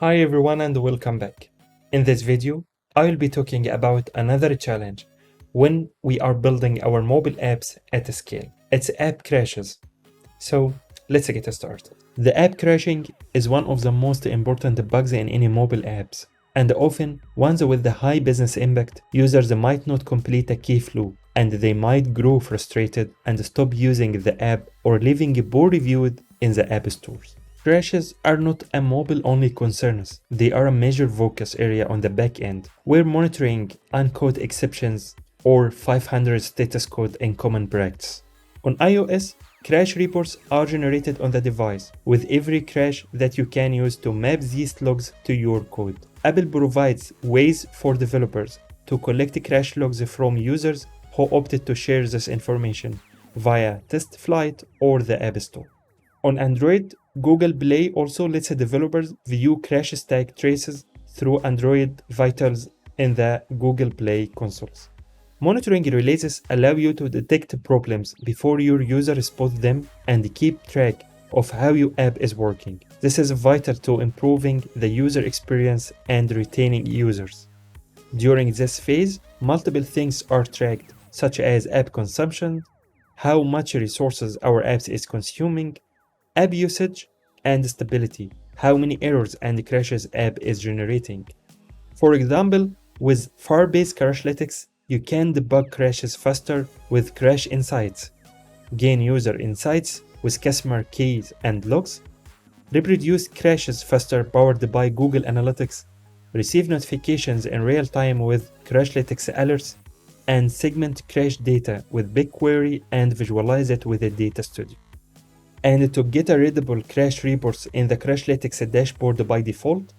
Hi everyone and welcome back. In this video, I will be talking about another challenge when we are building our mobile apps at a scale. It's app crashes. So let's get started. The app crashing is one of the most important bugs in any mobile apps, and often ones with the high business impact. Users might not complete a key flow, and they might grow frustrated and stop using the app or leaving a poor review in the app stores. Crashes are not a mobile-only concerns, they are a major focus area on the back end, where monitoring uncaught exceptions or 500 status code in common practice. On iOS, crash reports are generated on the device, with every crash that you can use to map these logs to your code. Apple provides ways for developers to collect crash logs from users who opted to share this information via TestFlight or the App Store. On Android, Google Play also lets developers view crash stack traces through Android Vitals in the Google Play consoles. Monitoring releases allow you to detect problems before your users spot them and keep track of how your app is working. This is vital to improving the user experience and retaining users. During this phase, multiple things are tracked, such as app consumption, how much resources our app is consuming, app usage, and stability, how many errors and crashes app is generating. For example, with Firebase Crashlytics, you can debug crashes faster with Crash Insights, gain user insights with customer keys and logs, reproduce crashes faster powered by Google Analytics, receive notifications in real time with Crashlytics alerts, and segment crash data with BigQuery and visualize it with a Data Studio. And to get a readable crash reports in the Crashlytics dashboard by default,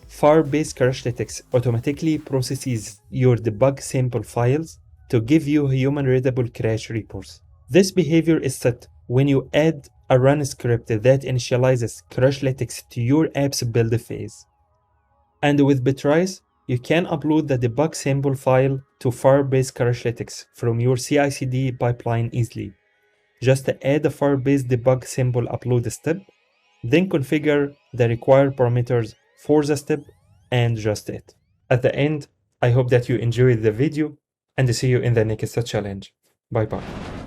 Firebase Crashlytics automatically processes your debug sample files to give you human-readable crash reports. This behavior is set when you add a run script that initializes Crashlytics to your app's build phase. And with Bitrise, you can upload the debug sample file to Firebase Crashlytics from your CI/CD pipeline easily. Just add the Firebase debug sample upload step, then configure the required parameters for the step, and just it. At the end, I hope that you enjoyed the video and see you in the next challenge. Bye bye.